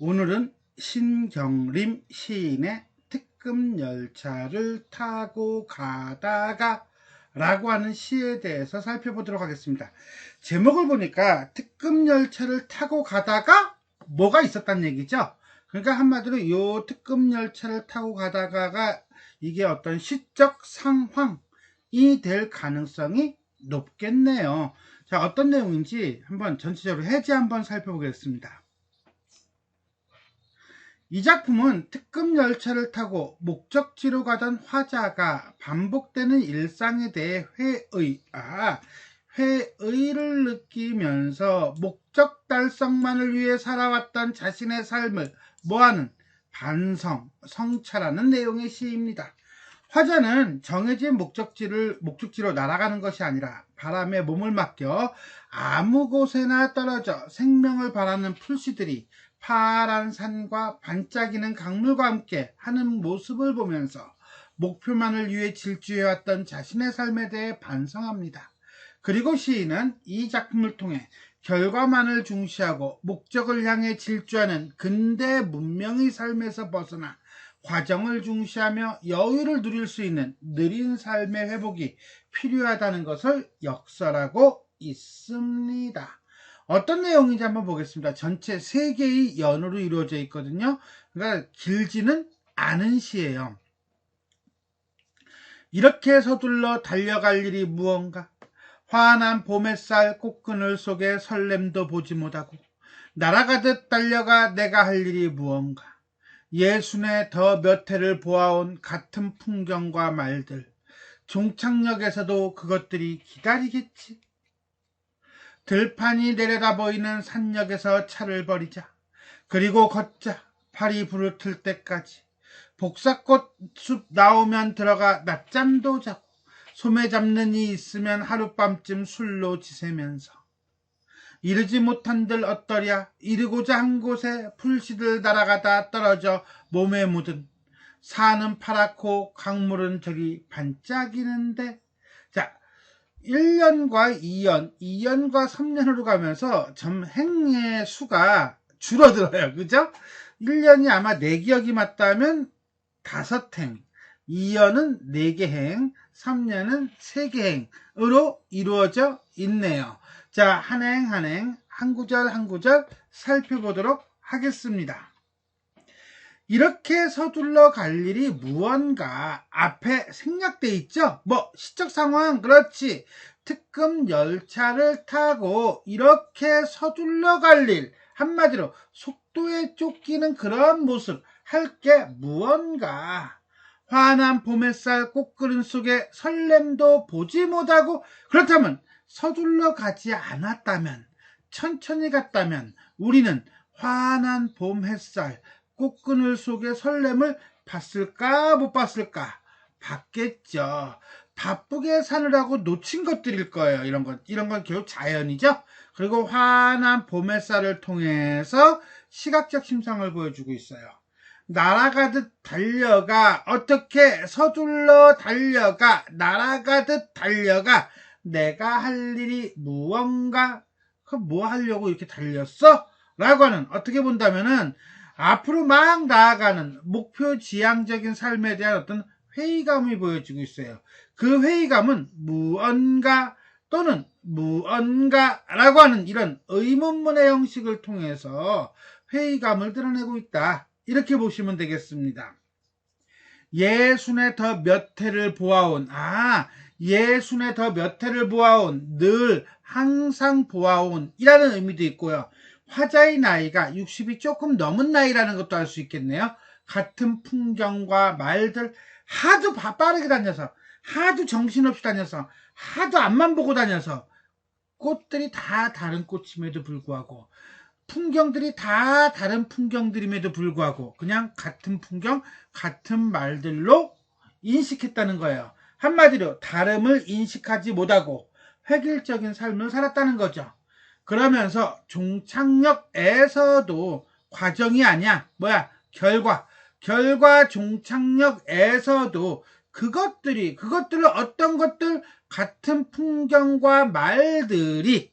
오늘은 신경림 시인의 특급 열차를 타고 가다가 라고 하는 시에 대해서 살펴보도록 하겠습니다. 제목을 보니까 특급 열차를 타고 가다가 뭐가 있었단 얘기죠. 그러니까 한마디로 이 특급 열차를 타고 가다가가 이게 어떤 시적 상황이 될 가능성이 높겠네요. 자, 어떤 내용인지 한번 전체적으로 해제 한번 살펴보겠습니다. 이 작품은 특급 열차를 타고 목적지로 가던 화자가 반복되는 일상에 대해 회의를 느끼면서 목적 달성만을 위해 살아왔던 자신의 삶을 모아는 반성, 성찰하는 내용의 시입니다. 화자는 정해진 목적지로 날아가는 것이 아니라 바람에 몸을 맡겨 아무 곳에나 떨어져 생명을 바라는 풀씨들이 파란 산과 반짝이는 강물과 함께 하는 모습을 보면서 목표만을 위해 질주해왔던 자신의 삶에 대해 반성합니다. 그리고 시인은 이 작품을 통해 결과만을 중시하고 목적을 향해 질주하는 근대 문명의 삶에서 벗어나 과정을 중시하며 여유를 누릴 수 있는 느린 삶의 회복이 필요하다는 것을 역설하고 있습니다. 어떤 내용인지 한번 보겠습니다. 전체 3개의 연으로 이루어져 있거든요. 그러니까 길지는 않은 시예요. 이렇게 서둘러 달려갈 일이 무언가? 환한 봄햇살 꽃그늘 속에 설렘도 보지 못하고 날아가듯 달려가 내가 할 일이 무언가? 예순에 더 몇 해를 보아온 같은 풍경과 말들, 종착역에서도 그것들이 기다리겠지. 들판이 내려다 보이는 산역에서 차를 버리자. 그리고 걷자. 발이 부르틀 때까지. 복사꽃 숲 나오면 들어가 낮잠도 자고 소매 잡는 이 있으면 하룻밤쯤 술로 지새면서 이르지 못한들 어떠랴. 이르고자 한 곳에 풀씨들 날아가다 떨어져 몸에 묻은 산은 파랗고 강물은 저기 반짝이는데. 자, 1년과 2년, 2년과 3년으로 가면서 행의 수가 줄어들어요. 그죠? 1년이 아마 내 기억이 맞다면 5행, 2년은 4개 행, 3년은 3개 행으로 이루어져 있네요. 자, 한 행 한 행, 한 구절 한 구절 살펴보도록 하겠습니다. 이렇게 서둘러 갈 일이 무언가 앞에 생략돼 있죠. 시적 상황, 그렇지. 특급 열차를 타고 이렇게 서둘러 갈 일, 한마디로 속도에 쫓기는 그런 모습, 할 게 무언가. 환한 봄햇살 꽃그림 속에 설렘도 보지 못하고, 그렇다면 서둘러 가지 않았다면, 천천히 갔다면 우리는 환한 봄햇살 꽃그늘 속의 설렘을 봤을까 못 봤을까? 봤겠죠. 바쁘게 사느라고 놓친 것들일 거예요. 이런 건 결국 자연이죠. 그리고 환한 봄햇살을 통해서 시각적 심상을 보여주고 있어요. 날아가듯 달려가, 어떻게 서둘러 달려가, 날아가듯 달려가, 내가 할 일이 무언가, 뭐 하려고 이렇게 달렸어? 라고 하는, 어떻게 본다면은 앞으로 막 나아가는 목표 지향적인 삶에 대한 어떤 회의감이 보여지고 있어요. 그 회의감은 무언가 또는 무언가라고 하는 이런 의문문의 형식을 통해서 회의감을 드러내고 있다. 이렇게 보시면 되겠습니다. 예순에 더 몇 해를 보아온, 예순에 더 몇 해를 보아온, 늘 항상 보아온 이라는 의미도 있고요. 화자의 나이가 60이 조금 넘은 나이라는 것도 알 수 있겠네요. 같은 풍경과 말들, 하도 빠르게 다녀서, 하도 정신없이 다녀서, 하도 앞만 보고 다녀서, 꽃들이 다 다른 꽃임에도 불구하고, 풍경들이 다 다른 풍경들임에도 불구하고, 그냥 같은 풍경, 같은 말들로 인식했다는 거예요. 한마디로 다름을 인식하지 못하고 획일적인 삶을 살았다는 거죠. 그러면서 종착역에서도 과정이 아니야. 결과 종착역에서도 그것들을 어떤 것들, 같은 풍경과 말들이,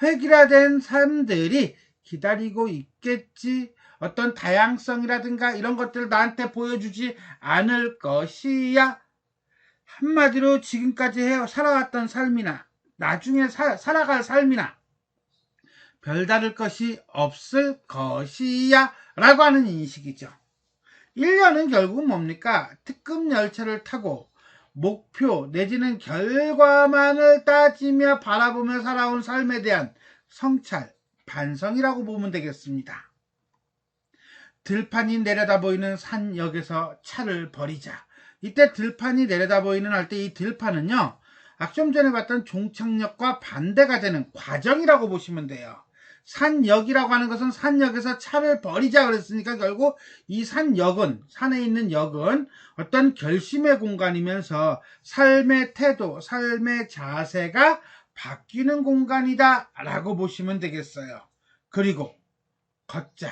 획일화된 삶들이 기다리고 있겠지. 어떤 다양성이라든가 이런 것들을 나한테 보여주지 않을 것이야. 한마디로 지금까지 살아왔던 삶이나 나중에 살아갈 삶이나 별다를 것이 없을 것이야 라고 하는 인식이죠. 1년은 결국 뭡니까? 특급 열차를 타고 목표 내지는 결과만을 따지며 바라보며 살아온 삶에 대한 성찰, 반성이라고 보면 되겠습니다. 들판이 내려다 보이는 산역에서 차를 버리자. 이때 들판이 내려다 보이는 할 때 이 들판은요, 좀 전에 봤던 종착역과 반대가 되는 과정이라고 보시면 돼요. 산역이라고 하는 것은 산역에서 차를 버리자 그랬으니까 결국 이 산역은, 산에 있는 역은 어떤 결심의 공간이면서 삶의 태도, 삶의 자세가 바뀌는 공간이다 라고 보시면 되겠어요. 그리고 걷자.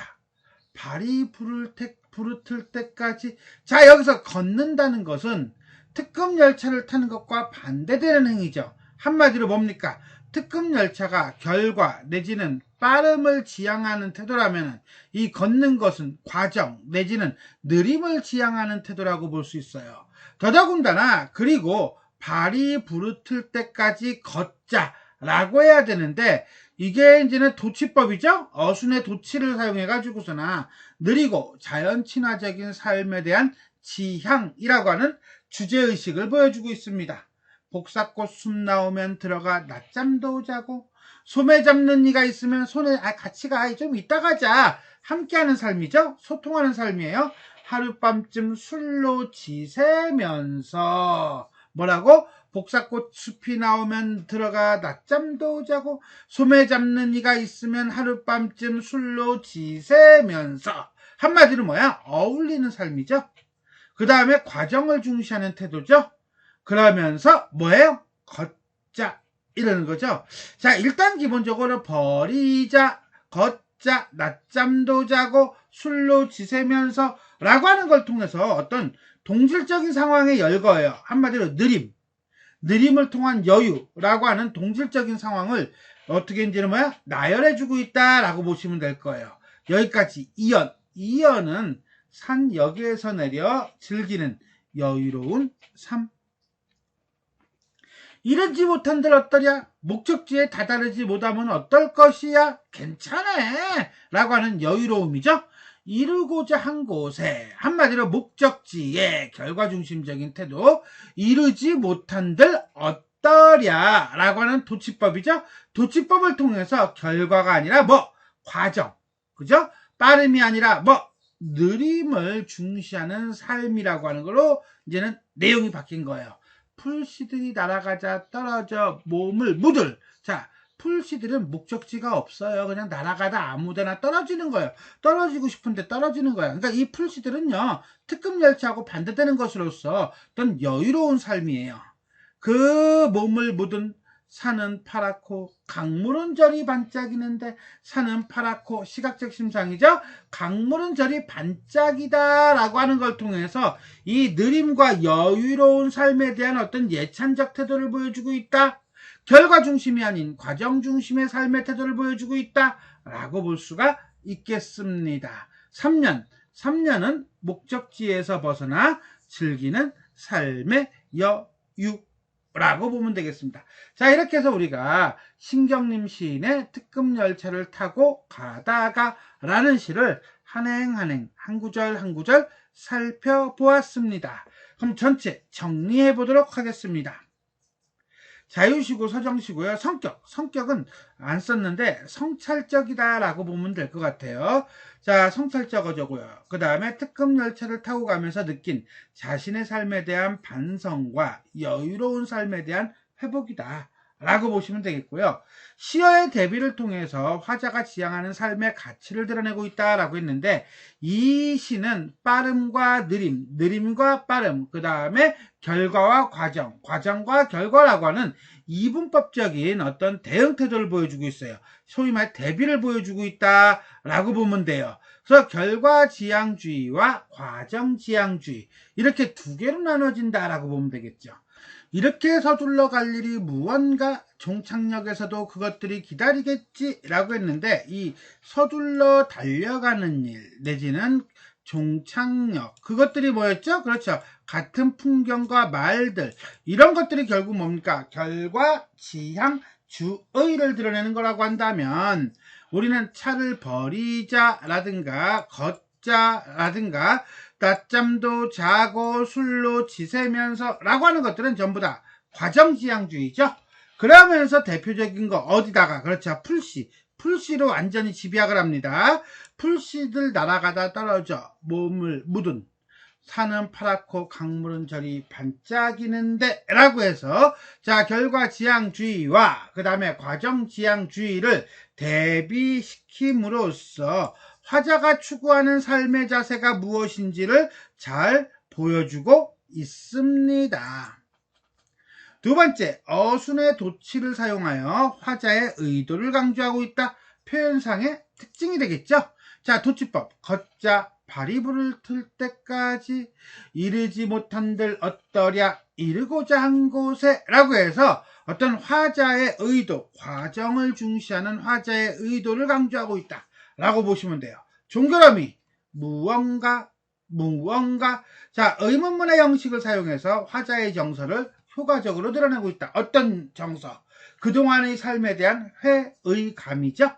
발이 부르틀 때까지. 자, 여기서 걷는다는 것은 특급 열차를 타는 것과 반대되는 행위죠. 한마디로 뭡니까? 특급 열차가 결과 내지는 빠름을 지향하는 태도라면 이 걷는 것은 과정 내지는 느림을 지향하는 태도라고 볼 수 있어요. 더더군다나 그리고 발이 부르틀 때까지 걷자라고 해야 되는데 이게 이제는 도치법이죠. 어순의 도치를 사용해 가지고서나 느리고 자연 친화적인 삶에 대한 지향이라고 하는 주제의식을 보여주고 있습니다. 복사꽃 숲 나오면 들어가 낮잠도 자고 소매 잡는 이가 있으면 손에 같이 가. 좀 이따 가자. 함께하는 삶이죠. 소통하는 삶이에요. 하룻밤쯤 술로 지새면서 뭐라고? 복사꽃 숲이 나오면 들어가 낮잠도 자고 소매 잡는 이가 있으면 하룻밤쯤 술로 지새면서. 한마디로 뭐야? 어울리는 삶이죠. 그 다음에 과정을 중시하는 태도죠. 그러면서 뭐예요? 걷자 이러는 거죠. 자, 일단 기본적으로 버리자, 걷자, 낮잠도 자고 술로 지새면서 라고 하는 걸 통해서 어떤 동질적인 상황에 열거예요. 한마디로 느림을 통한 여유라고 하는 동질적인 상황을 어떻게 이제는 뭐야? 나열해주고 있다라고 보시면 될 거예요. 여기까지 이연은 산역에서 내려 즐기는 여유로운 삶. 이르지 못한들 어떠랴? 목적지에 다다르지 못하면 어떨 것이야? 괜찮아 라고 하는 여유로움이죠. 이루고자 한 곳에, 한마디로 목적지에 결과중심적인 태도, 이루지 못한들 어떠랴 라고 하는 도치법이죠. 도치법을 통해서 결과가 아니라 과정, 그죠? 빠름이 아니라 느림을 중시하는 삶이라고 하는 걸로 이제는 내용이 바뀐 거예요. 풀씨들이 날아가자 떨어져 몸을 묻을. 자, 풀씨들은 목적지가 없어요. 그냥 날아가다 아무데나 떨어지는 거예요. 떨어지고 싶은데 떨어지는 거예요. 그러니까 이 풀씨들은요, 특급 열차하고 반대되는 것으로서 어떤 여유로운 삶이에요. 그 몸을 묻은 산은 파랗고 강물은 저리 반짝이는데 산은 파랗고 시각적 심상이죠. 강물은 저리 반짝이다 라고 하는 걸 통해서 이 느림과 여유로운 삶에 대한 어떤 예찬적 태도를 보여주고 있다. 결과 중심이 아닌 과정 중심의 삶의 태도를 보여주고 있다 라고 볼 수가 있겠습니다. 3년은 목적지에서 벗어나 즐기는 삶의 여유 라고 보면 되겠습니다. 자, 이렇게 해서 우리가 신경림 시인의 특급 열차를 타고 가다가 라는 시를 한행 한 구절 한 구절 살펴보았습니다. 그럼 전체 정리해 보도록 하겠습니다. 자유시고 서정시고요. 성격은 안 썼는데 성찰적이다 라고 보면 될 것 같아요. 자, 성찰적어죠고요. 그 다음에 특급 열차를 타고 가면서 느낀 자신의 삶에 대한 반성과 여유로운 삶에 대한 회복이다 라고 보시면 되겠고요. 시어의 대비를 통해서 화자가 지향하는 삶의 가치를 드러내고 있다라고 했는데 이 시는 빠름과 느림과 빠름, 그 다음에 결과와 과정, 과정과 결과라고 하는 이분법적인 어떤 대응 태도를 보여주고 있어요. 소위 말 대비를 보여주고 있다라고 보면 돼요. 그래서 결과지향주의와 과정지향주의 이렇게 두 개로 나눠진다라고 보면 되겠죠. 이렇게 서둘러 갈 일이 무언가, 종착역에서도 그것들이 기다리겠지라고 했는데, 이 서둘러 달려가는 일 내지는 종착역, 그것들이 뭐였죠? 그렇죠. 같은 풍경과 말들, 이런 것들이 결국 뭡니까? 결과, 지향, 주의를 드러내는 거라고 한다면, 우리는 차를 버리자라든가 걷자라든가 낮잠도 자고 술로 지새면서 라고 하는 것들은 전부 다 과정지향주의죠. 그러면서 대표적인 거 어디다가, 그렇죠, 풀씨로 완전히 집약을 합니다. 풀씨들 날아가다 떨어져 몸을 묻은 산은 파랗고 강물은 저리 반짝이는데 라고 해서, 자, 결과지향주의와 그 다음에 과정지향주의를 대비시킴으로써 화자가 추구하는 삶의 자세가 무엇인지를 잘 보여주고 있습니다. 두 번째, 어순의 도치를 사용하여 화자의 의도를 강조하고 있다. 표현상의 특징이 되겠죠. 자, 도치법. 걷자 발이 불을 틀 때까지 이르지 못한들 어떠랴 이르고자 한 곳에 라고 해서 어떤 화자의 의도, 과정을 중시하는 화자의 의도를 강조하고 있다 라고 보시면 돼요. 종결어미 무언가. 자, 의문문의 형식을 사용해서 화자의 정서를 효과적으로 드러내고 있다. 어떤 정서? 그동안의 삶에 대한 회의감이죠.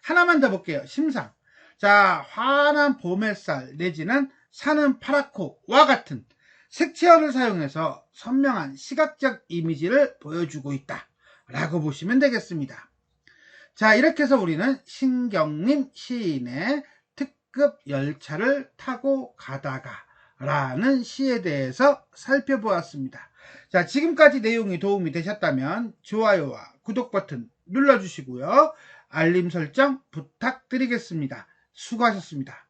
하나만 더 볼게요. 심상. 자, 환한 봄 햇살 내지는 산은 파랗고와 같은 색채어를 사용해서 선명한 시각적 이미지를 보여주고 있다 라고 보시면 되겠습니다. 자, 이렇게 해서 우리는 신경림 시인의 특급 열차를 타고 가다가 라는 시에 대해서 살펴보았습니다. 자, 지금까지 내용이 도움이 되셨다면 좋아요와 구독 버튼 눌러주시고요. 알림 설정 부탁드리겠습니다. 수고하셨습니다.